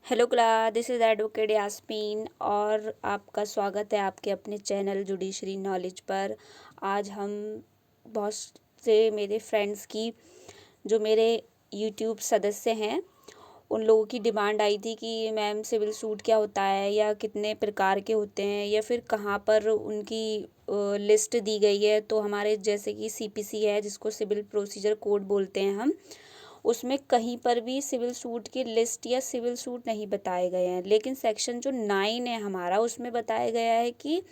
Hello class, this is advocate Yasmin और आपका स्वागत है आपके अपने चैनल जुडिशरी नॉलेज पर। आज हम बहुत से मेरे फ्रेंड्स की जो मेरे यूट्यूब सदस्य हैं उन लोगों की डिमांड आई थी कि मैम सिविल सूट क्या होता है या कितने प्रकार के होते हैं या फिर कहाँ पर उनकी लिस्ट दी गई है। तो हमारे जैसे कि सीपीसी है जिसको सिविल प्रोसीजर कोड बोलते हैं हम, उसमें कहीं पर भी सिविल सूट की लिस्ट या सिविल सूट नहीं बताए गए हैं। लेकिन सेक्शन जो 9 है हमारा, उसमें बताया गया है कि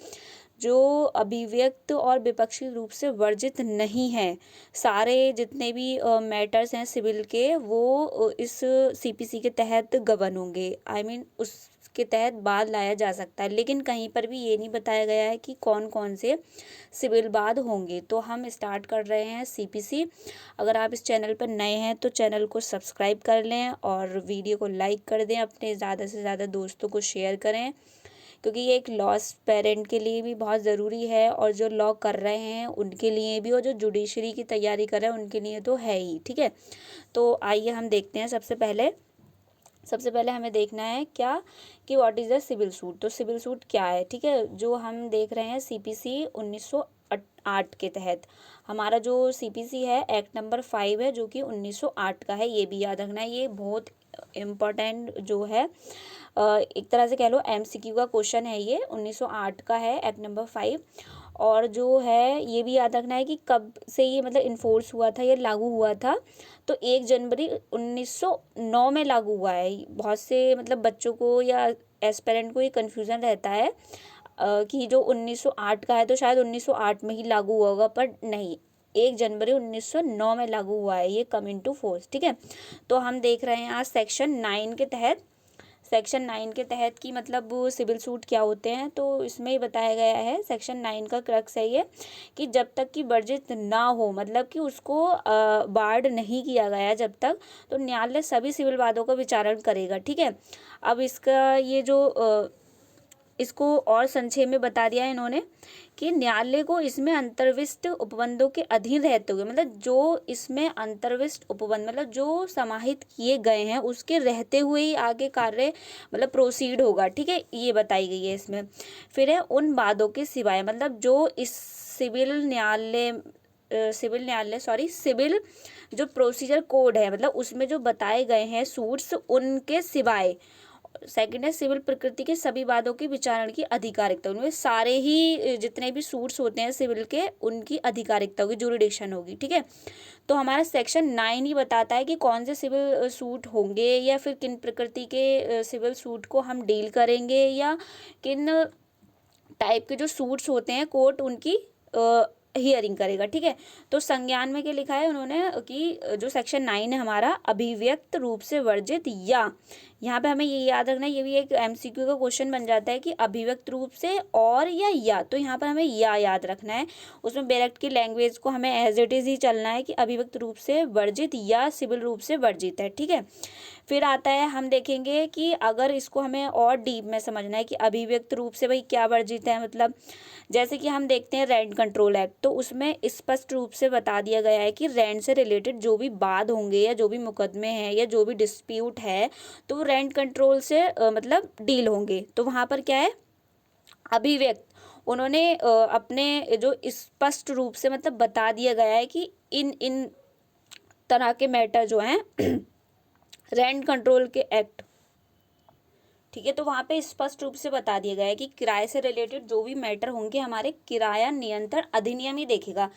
जो अभिव्यक्त और विपक्षी रूप से वर्जित नहीं है, सारे जितने भी मैटर्स हैं सिविल के वो इस सीपीसी के तहत गवर्न होंगे। आई मीन उसके तहत बाद लाया जा सकता है। लेकिन कहीं पर भी ये नहीं बताया गया है कि कौन कौन से सिविल बाद होंगे। तो हम स्टार्ट कर रहे हैं सीपीसी। अगर आप इस चैनल पर नए हैं तो चैनल को सब्सक्राइब कर लें और वीडियो को लाइक कर दें, अपने ज़्यादा से ज़्यादा दोस्तों को शेयर करें, क्योंकि ये एक लॉस पेरेंट के लिए भी बहुत ज़रूरी है और जो लॉ कर रहे हैं उनके लिए भी, और जो जुडिशरी की तैयारी कर रहे हैं उनके लिए तो है ही। ठीक है, तो आइए हम देखते हैं। सबसे पहले हमें देखना है क्या कि what is the civil suit. तो सिविल सूट क्या है, ठीक है, जो हम देख रहे हैं सीपीसी 1908 के तहत। हमारा जो सीपीसी है एक्ट नंबर 5 है जो कि 1908 का है, ये भी याद रखना है। ये बहुत इम्पोर्टेंट जो है, एक तरह से कह लो एमसीक्यू का क्वेश्चन है। ये 1908 का है, एक्ट नंबर 5। और जो है ये भी याद रखना है कि कब से ये मतलब इन्फोर्स हुआ था या लागू हुआ था। तो 1 जनवरी 1909 में लागू हुआ है। बहुत से मतलब बच्चों को या एस्पेरेंट को ये कन्फ्यूज़न रहता है कि जो 1908 का है तो शायद 1908 में ही लागू हुआ होगा, पर नहीं, 1 जनवरी 1909 में लागू हुआ है ये कम इनटू फोर्स। ठीक है, तो हम देख रहे हैं आज सेक्शन 9 के तहत की मतलब सिविल सूट क्या होते हैं। तो इसमें ही बताया गया है, सेक्शन 9 का क्रक्स है ये कि जब तक कि वर्जित ना हो, मतलब कि उसको बार्ड नहीं किया गया जब तक, तो न्यायालय सभी सिविल वादों का विचारण करेगा। ठीक है, अब इसका ये जो इसको और संक्षेप में बता दिया है इन्होंने कि न्यायालय को इसमें अंतर्विष्ट उपबंधों के अधीन रहते हुए, मतलब जो इसमें अंतर्विष्ट उपबंध मतलब जो समाहित किए गए हैं उसके रहते हुए ही आगे कार्य मतलब प्रोसीड होगा। ठीक है, ये बताई गई है इसमें। फिर है उन वादों के सिवाय, मतलब जो इस सिविल जो प्रोसीजर कोड है, मतलब उसमें जो बताए गए हैं सूट्स, उनके सिवाय। सेकंड है सिविल प्रकृति के सभी वादों की विचारण की अधिकारिकता, उनमें सारे ही जितने भी सूट्स होते हैं सिविल के उनकी अधिकारिकता होगी, जुरिडिक्शन होगी। ठीक है, तो हमारा सेक्शन 9 ही बताता है कि कौन से सिविल सूट होंगे या फिर किन प्रकृति के सिविल सूट को हम डील करेंगे या किन टाइप के जो सूट्स होते हैं कोर्ट उनकी हियरिंग करेगा। ठीक है, तो संज्ञान में क्या लिखा है उन्होंने कि जो सेक्शन 9 है हमारा, अभिव्यक्त रूप से वर्जित या, यहाँ पे हमें ये याद रखना है, ये भी एक एमसीक्यू का क्वेश्चन बन जाता है कि अभिव्यक्त रूप से और या, तो यहाँ पर हमें या याद रखना है। उसमें बैरेक्ट की लैंग्वेज को हमें एज इट इज़ ही चलना है कि अभिव्यक्त रूप से वर्जित या सिविल रूप से वर्जित है। ठीक है, फिर आता है, हम देखेंगे कि अगर इसको हमें और डीप में समझना है कि अभिव्यक्त रूप से भाई क्या वर्जित है, मतलब जैसे कि हम देखते हैं रेंट कंट्रोल एक्ट, तो उसमें स्पष्ट रूप से बता दिया गया है कि रेंट से रिलेटेड जो भी वाद होंगे या जो भी मुकदमे हैं या जो भी डिस्प्यूट है तो वो रेंट कंट्रोल से मतलब डील होंगे। तो वहाँ पर क्या है, अभिव्यक्त उन्होंने अपने जो स्पष्ट रूप से मतलब बता दिया गया है कि इन इन तरह के मैटर जो हैं रेंट कंट्रोल के एक्ट, ठीक है, तो वहाँ पे स्पष्ट रूप से बता दिया गया है कि किराए से रिलेटेड जो भी मैटर होंगे हमारे किराया नियंत्रण अधिनियम ही देखेगा।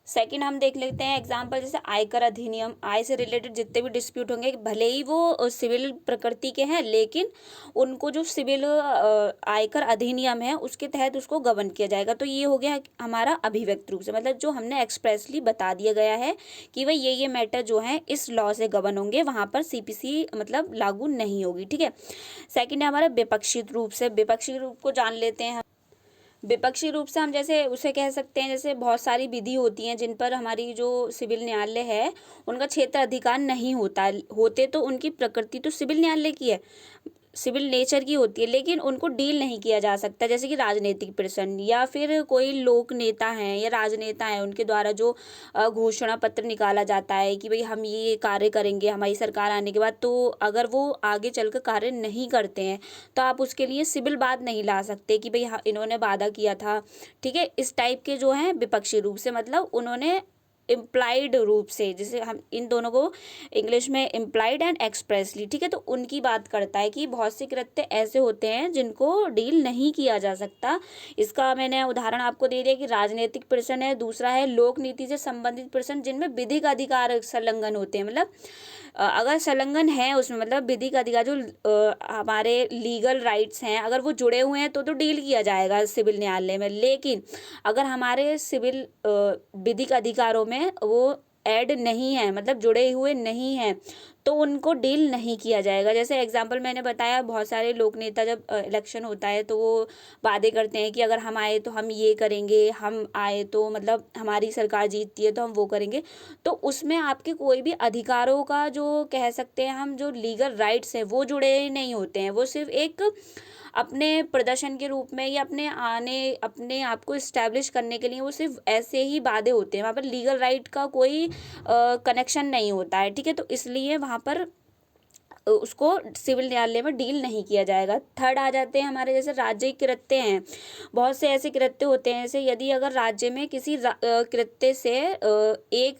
सेकंड हम देख लेते हैं एग्जांपल, जैसे आयकर अधिनियम, आय से रिलेटेड जितने भी डिस्प्यूट होंगे भले ही वो सिविल प्रकृति के हैं लेकिन उनको जो सिविल आयकर अधिनियम है उसके तहत उसको गवर्न किया जाएगा। तो ये हो गया हमारा अभिव्यक्त रूप से, मतलब जो हमने एक्सप्रेसली बता दिया गया है कि भाई ये मैटर जो है इस लॉ से गवर्न होंगे, वहाँ पर सीपीसी मतलब लागू नहीं होगी। ठीक है, सेकंड है हमारा विपक्षी रूप से। विपक्षी रूप को जान लेते हैं। विपक्षी रूप से हम जैसे उसे कह सकते हैं, जैसे बहुत सारी विधि होती हैं जिन पर हमारी जो सिविल न्यायालय है उनका क्षेत्र अधिकार नहीं होता, होते तो उनकी प्रकृति तो सिविल न्यायालय की है, सिविल नेचर की होती है, लेकिन उनको डील नहीं किया जा सकता। जैसे कि राजनीतिक पर्सन या फिर कोई लोक नेता हैं या राजनेता हैं, उनके द्वारा जो घोषणा पत्र निकाला जाता है कि भाई हम ये कार्य करेंगे हमारी सरकार आने के बाद, तो अगर वो आगे चलकर कार्य नहीं करते हैं तो आप उसके लिए सिविल बात नहीं ला सकते कि भाई हाँ इन्होंने वादा किया था। ठीक है, इस टाइप के जो हैं विपक्षी रूप से, मतलब उन्होंने इम्प्लाइड रूप से, जैसे हम इन दोनों को इंग्लिश में इम्प्लाइड एंड एक्सप्रेसली, ठीक है, तो उनकी बात करता है कि बहुत से कृत्य ऐसे होते हैं जिनको डील नहीं किया जा सकता। इसका मैंने उदाहरण आपको दे दिया कि राजनीतिक पर्सन है, दूसरा है लोक नीति से संबंधित पर्सन जिनमें विधिक अधिकार संलग्न होते हैं। मतलब अगर संलग्न है उसमें, मतलब विधिक अधिकार जो हमारे लीगल राइट्स हैं, अगर वो जुड़े हुए हैं तो डील किया जाएगा सिविल न्यायालय में। लेकिन अगर हमारे सिविल विधिक अधिकारों में वो ऐड नहीं है, मतलब जुड़े हुए नहीं हैं, तो उनको डील नहीं किया जाएगा। जैसे एग्जांपल मैंने बताया, बहुत सारे लोक नेता जब इलेक्शन होता है तो वो वादे करते हैं कि अगर हम आए तो हम ये करेंगे, हम आए तो मतलब हमारी सरकार जीतती है तो हम वो करेंगे। तो उसमें आपके कोई भी अधिकारों का, जो कह सकते हैं हम, जो लीगल राइट्स हैं वो जुड़े नहीं होते हैं। वो सिर्फ एक अपने प्रदर्शन के रूप में या अपने आप को इस्टेब्लिश करने के लिए वो सिर्फ ऐसे ही वादे होते हैं। वहाँ पर लीगल राइट का कोई कनेक्शन नहीं होता है। ठीक है, तो इसलिए वहाँ पर उसको सिविल न्यायालय में डील नहीं किया जाएगा। थर्ड आ जाते हैं हमारे जैसे राज्य कृत्य हैं। बहुत से ऐसे कृत्य होते हैं, जैसे यदि अगर राज्य में किसी कृत्य से एक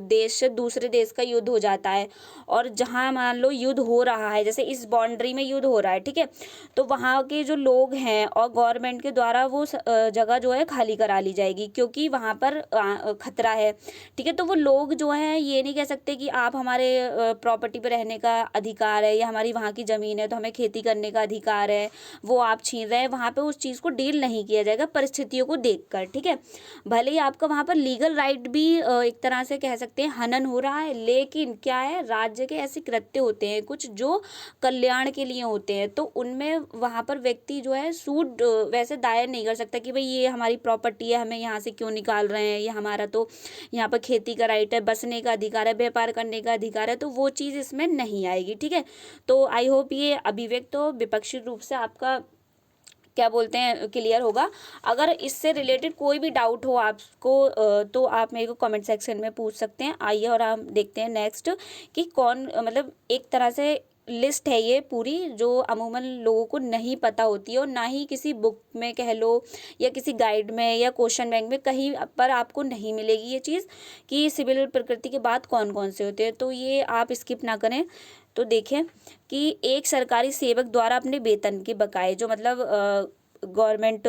देश से दूसरे देश का युद्ध हो जाता है, और जहाँ मान लो युद्ध हो रहा है, जैसे इस बाउंड्री में युद्ध हो रहा है, ठीक है, तो वहाँ के जो लोग हैं और गवर्नमेंट के द्वारा वो जगह जो है खाली करा ली जाएगी, क्योंकि वहाँ पर खतरा है। ठीक है, तो वो लोग जो हैं ये नहीं कह सकते कि आप हमारे प्रॉपर्टी पर रहने का अधिकार है, या हमारी वहाँ की ज़मीन है तो हमें खेती करने का अधिकार है, वो आप छीन रहे हैं। वहाँ पे उस चीज़ को डील नहीं किया जाएगा परिस्थितियों को देखकर। ठीक है, भले ही आपका वहाँ पर लीगल राइट भी एक तरह से कह सकते हैं हनन हो रहा है, लेकिन क्या है, राज्य के ऐसे कृत्य होते हैं कुछ जो कल्याण के लिए होते हैं, तो उनमें वहाँ पर व्यक्ति जो है सूट वैसे दायर नहीं कर सकता कि भाई ये हमारी प्रॉपर्टी है, हमें यहाँ से क्यों निकाल रहे हैं, ये हमारा तो यहाँ पर खेती का राइट है, बसने का अधिकार है, व्यापार करने का अधिकार है, तो वो चीज़ इसमें नहीं आएगी। ठीक है, तो आई होप ये अभिव्यक्त हो विपक्षी रूप से आपका क्या बोलते हैं क्लियर होगा। अगर इससे रिलेटेड कोई भी डाउट हो आपको तो आप मेरे को कमेंट सेक्शन में पूछ सकते हैं। आइए और हम देखते हैं नेक्स्ट कि कौन, मतलब एक तरह से लिस्ट है ये पूरी, जो अमूमन लोगों को नहीं पता होती है और ना ही किसी बुक में कह लो या किसी गाइड में या क्वेश्चन बैंक में कहीं पर आपको नहीं मिलेगी ये चीज़ कि सिविल प्रकृति के बाद कौन कौन से होते हैं। तो ये आप स्किप ना करें। तो देखें कि एक सरकारी सेवक द्वारा अपने वेतन के बकाये, जो मतलब गवर्नमेंट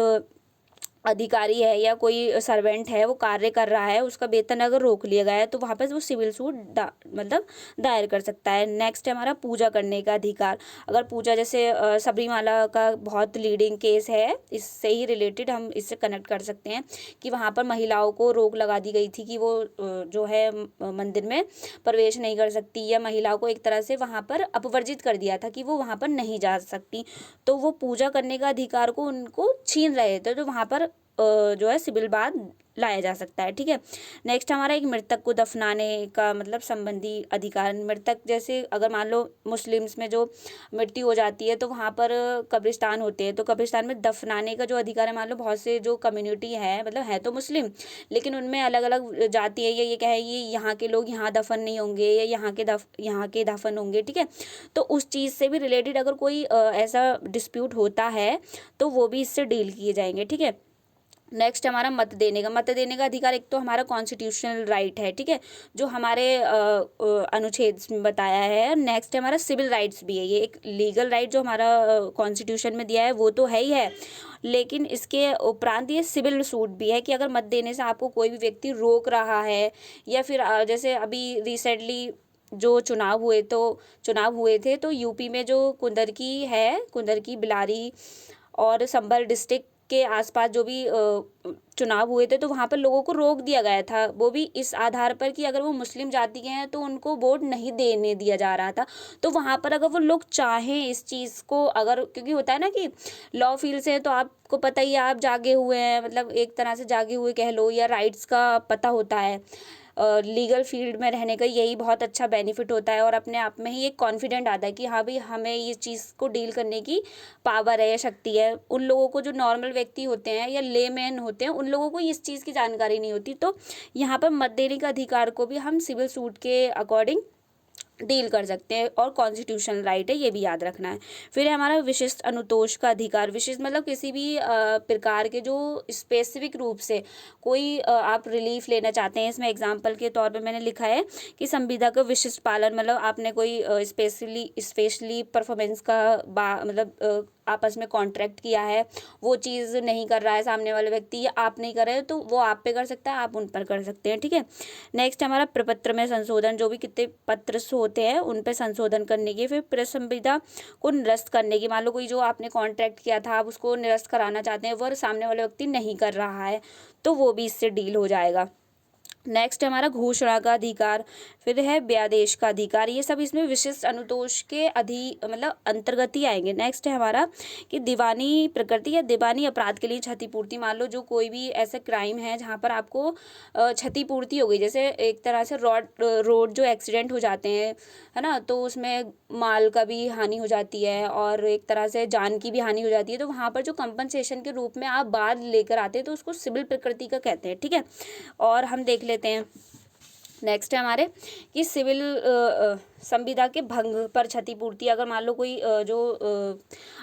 अधिकारी है या कोई सर्वेंट है वो कार्य कर रहा है, उसका वेतन अगर रोक लिया गया है तो वहाँ पर वो सिविल सूट मतलब दायर कर सकता है। नेक्स्ट है हमारा पूजा करने का अधिकार। अगर पूजा, जैसे सबरीमाला का बहुत लीडिंग केस है, इससे ही रिलेटेड हम इससे कनेक्ट कर सकते हैं कि वहाँ पर महिलाओं को रोक लगा दी गई थी कि वो जो है मंदिर में प्रवेश नहीं कर सकती, या महिलाओं को एक तरह से वहाँ पर अपवर्जित कर दिया था कि वो वहाँ पर नहीं जा सकती, तो वो पूजा करने का अधिकार को उनको छीन रहे थे, तो वहाँ पर जो है सिविल बाद लाया जा सकता है। ठीक है, नेक्स्ट हमारा एक मृतक को दफनाने का मतलब संबंधी अधिकार। मृतक जैसे अगर मान लो मुस्लिम्स में जो मृत्यु हो जाती है तो वहाँ पर कब्रिस्तान होते हैं, तो कब्रिस्तान में दफनाने का जो अधिकार है, मान लो बहुत से जो कम्युनिटी है, मतलब है तो मुस्लिम लेकिन उनमें अलग अलग जाति है, ये कहे ये यहाँ के लोग यहाँ दफन नहीं होंगे या यहाँ के दफन होंगे। ठीक है, तो उस चीज़ से भी रिलेटेड अगर कोई ऐसा डिस्प्यूट होता है तो वो भी इससे डील किए जाएंगे। ठीक है, नेक्स्ट हमारा मत देने का अधिकार। एक तो हमारा कॉन्स्टिट्यूशनल राइट है, ठीक है, जो हमारे अनुच्छेद में बताया है। नेक्स्ट है हमारा सिविल राइट्स भी है, ये एक लीगल राइट जो हमारा कॉन्स्टिट्यूशन में दिया है वो तो है ही है, लेकिन इसके उपरांत ये सिविल सूट भी है कि अगर मत देने से आपको कोई भी व्यक्ति रोक रहा है, या फिर जैसे अभी रिसेंटली जो चुनाव हुए थे तो यूपी में जो कुंदरकी, बिलारी और संभल डिस्ट्रिक्ट के आसपास जो भी चुनाव हुए थे, तो वहाँ पर लोगों को रोक दिया गया था, वो भी इस आधार पर कि अगर वो मुस्लिम जाति के हैं तो उनको वोट नहीं देने दिया जा रहा था। तो वहाँ पर अगर वो लोग चाहें इस चीज़ को, अगर क्योंकि होता है ना कि लॉ फील्ड से, तो आपको पता ही है, आप जागे हुए हैं, मतलब एक तरह से जागे हुए कह लो, या राइट्स का पता होता है, लीगल फील्ड में रहने का यही बहुत अच्छा बेनिफिट होता है और अपने आप में ही एक कॉन्फिडेंट आता है कि हाँ भाई हमें ये चीज़ को डील करने की पावर है या शक्ति है। उन लोगों को जो नॉर्मल व्यक्ति होते हैं या लेमैन होते हैं उन लोगों को इस चीज़ की जानकारी नहीं होती, तो यहाँ पर मत देने का अधिकार को भी हम सिविल सूट के अकॉर्डिंग डील कर सकते हैं और कॉन्स्टिट्यूशनल राइट है, ये भी याद रखना है। फिर है हमारा विशिष्ट अनुतोष का अधिकार। विशिष्ट मतलब किसी भी प्रकार के जो स्पेसिफिक रूप से कोई आप रिलीफ लेना चाहते हैं। इसमें एग्जांपल के तौर पे मैंने लिखा है कि संविदा का विशिष्ट पालन, मतलब आपने कोई स्पेशली परफॉर्मेंस का मतलब आपस में कॉन्ट्रैक्ट किया है, वो चीज़ नहीं कर रहा है सामने वाला व्यक्ति या आप नहीं कर रहे हो, तो वो आप पे कर सकता है, आप उन पर कर सकते हैं, ठीक है। नेक्स्ट हमारा प्रपत्र में संशोधन, जो भी कितने पत्र होते हैं उन पे संशोधन करने की। फिर प्रेस संविदा को निरस्त करने की, मान लो कोई जो आपने कॉन्ट्रैक्ट किया था आप उसको निरस्त कराना चाहते हैं, वो सामने वाला व्यक्ति नहीं कर रहा है, तो वो भी इससे डील हो जाएगा। नेक्स्ट हमारा घोषणा का अधिकार, फिर है व्यादेश का अधिकार, ये सब इसमें विशिष्ट अनुतोष के मतलब अंतर्गत ही आएंगे। नेक्स्ट है हमारा कि दीवानी प्रकृति या दीवानी अपराध के लिए क्षतिपूर्ति। मान लो जो कोई भी ऐसा क्राइम है जहाँ पर आपको क्षतिपूर्ति हो गई, जैसे एक तरह से रोड जो एक्सीडेंट हो जाते हैं, है ना, तो उसमें माल का भी हानि हो जाती है और एक तरह से जान की भी हानि हो जाती है, तो वहाँ पर जो कंपनसेशन के रूप में आप बाद लेकर आते हैं तो उसको सिविल प्रकृति का कहते हैं, ठीक है। और हम देख लेते हैं नेक्स्ट है हमारे कि सिविल संविदा के भंग पर क्षतिपूर्ति। अगर मान लो कोई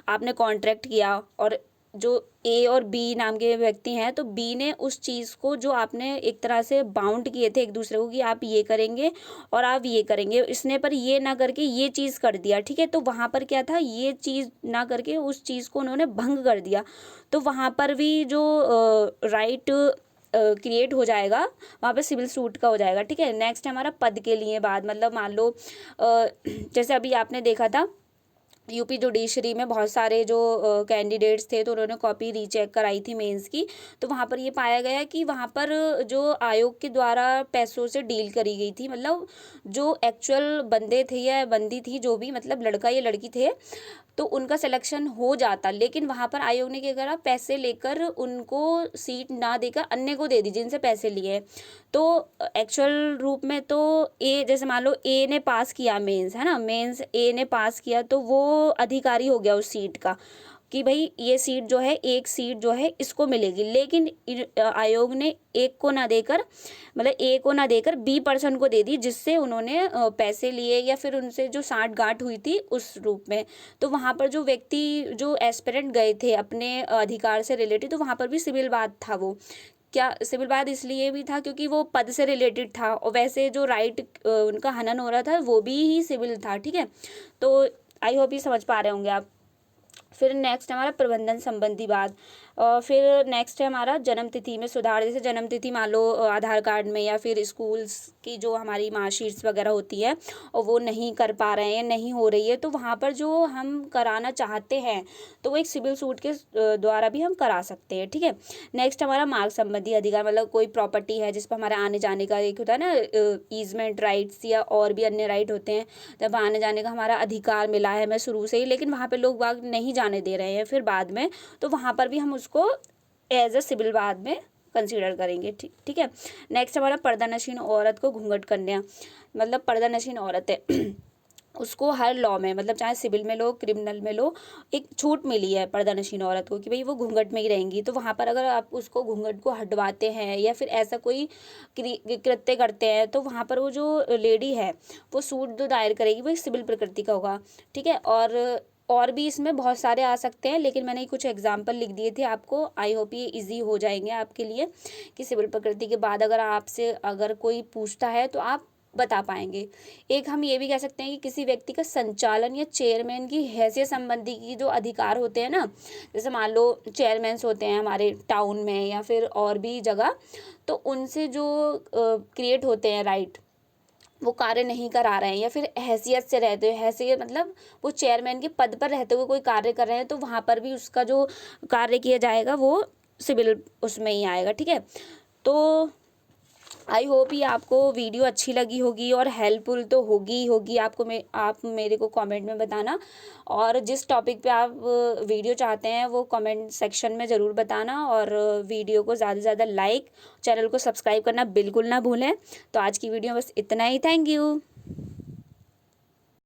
आपने कॉन्ट्रैक्ट किया और जो ए और बी नाम के व्यक्ति हैं, तो बी ने उस चीज़ को जो आपने एक तरह से बाउंड किए थे एक दूसरे को कि आप ये करेंगे और आप ये करेंगे, इसने पर ये ना करके ये चीज़ कर दिया, ठीक है। तो वहाँ पर क्या था, ये चीज़ ना करके उस चीज़ को उन्होंने भंग कर दिया, तो वहाँ पर भी जो राइट क्रिएट हो जाएगा, वहाँ पे सिविल सूट का हो जाएगा, ठीक है। नेक्स्ट हमारा पद के लिए बात, मतलब मान लो जैसे अभी आपने देखा था यूपी जुडिशरी में बहुत सारे जो कैंडिडेट्स थे, तो उन्होंने कॉपी रीचेक कराई थी मेंस की, तो वहाँ पर ये पाया गया कि वहाँ पर जो आयोग के द्वारा पैसों से डील करी गई थी, मतलब जो एक्चुअल बंदे थे या बंदी थी, जो भी मतलब लड़का या लड़की थे, तो उनका सिलेक्शन हो जाता, लेकिन वहाँ पर आयोग ने क्या करा, पैसे लेकर उनको सीट ना देकर अन्य को दे दी जिनसे पैसे लिए। तो एक्चुअल रूप में तो ए, जैसे मान लो ए ने पास किया मेंस, है ना, मेंस ए ने पास किया, तो वो अधिकारी हो गया उस सीट का कि भाई ये सीट जो है, एक सीट जो है इसको मिलेगी, लेकिन आयोग ने एक को ना देकर, मतलब ए को ना देकर बी पर्सन को दे दी, जिससे उन्होंने पैसे लिए या फिर उनसे जो साठ-गांठ हुई थी उस रूप में। तो वहाँ पर जो व्यक्ति जो एस्पिरेंट गए थे अपने अधिकार से रिलेटेड, तो वहाँ पर भी सिविल वाद था। वो क्या सिविल वाद इसलिए भी था क्योंकि वो पद से रिलेटेड था, और वैसे जो राइट उनका हनन हो रहा था वो भी ही सिविल था, ठीक है। तो आई होप ये समझ पा रहे होंगे आप। फिर नेक्स्ट हमारा प्रबंधन संबंधी बात, फिर नेक्स्ट है हमारा जन्म तिथि में सुधार। जैसे जन्म तिथि मान लो आधार कार्ड में या फिर स्कूल्स की जो हमारी मार्कशीट्स वगैरह होती है और वो नहीं कर पा रहे हैं, नहीं हो रही है, तो वहाँ पर जो हम कराना चाहते हैं तो वो एक सिविल सूट के द्वारा भी हम करा सकते हैं, ठीक है। नेक्स्ट हमारा मार्ग संबंधी अधिकार, मतलब कोई प्रॉपर्टी है जिस पर हमारे आने जाने का एक होता है ना ईजमेंट राइट्स या और भी अन्य राइट होते हैं, जब आने जाने का हमारा अधिकार मिला है हमें शुरू से ही, लेकिन वहाँ पर लोग बाग नहीं जाने दे रहे हैं फिर बाद में, तो वहाँ पर भी हम उसको एज अ सिविल बाद में कंसीडर करेंगे, ठीक है। नेक्स्ट हमारा पर्दानशीन औरत को घूंघट कन्या, मतलब पर्दानशीन औरत है उसको हर लॉ में, मतलब चाहे सिविल में लो क्रिमिनल में लो, एक छूट मिली है पर्दानशीन औरत को कि भाई वो घूंघट में ही रहेंगी। तो वहाँ पर अगर आप उसको घूंघट को हटवाते हैं या फिर ऐसा कोई कृत्य करते हैं, तो वहाँ पर वो जो लेडी है वो सूट जो दायर करेगी वो सिविल प्रकृति का होगा, ठीक है। और भी इसमें बहुत सारे आ सकते हैं, लेकिन मैंने कुछ एग्जाम्पल लिख दिए थे आपको, आई होप ये इजी हो जाएंगे आपके लिए कि सिविल प्रकृति के बाद अगर आपसे अगर कोई पूछता है तो आप बता पाएंगे। एक हम ये भी कह सकते हैं कि किसी व्यक्ति का संचालन या चेयरमैन की हैसियत संबंधी की जो अधिकार होते हैं ना, जैसे मान लो चेयरमैन्स होते हैं हमारे टाउन में या फिर और भी जगह, तो उनसे जो क्रिएट होते हैं राइट, वो कार्य नहीं करा रहे हैं या फिर हैसियत से रहते हुए, हैसियत मतलब वो चेयरमैन के पद पर रहते हुए कोई कार्य कर रहे हैं, तो वहाँ पर भी उसका जो कार्य किया जाएगा वो सिविल उसमें ही आएगा, ठीक है। तो आई होप ये आपको वीडियो अच्छी लगी होगी और हेल्पफुल तो होगी ही होगी आपको। आप मेरे को कमेंट में बताना, और जिस टॉपिक पे आप वीडियो चाहते हैं वो कमेंट सेक्शन में ज़रूर बताना, और वीडियो को ज़्यादा से ज़्यादा लाइक, चैनल को सब्सक्राइब करना बिल्कुल ना भूलें। तो आज की वीडियो बस इतना ही। Thank you.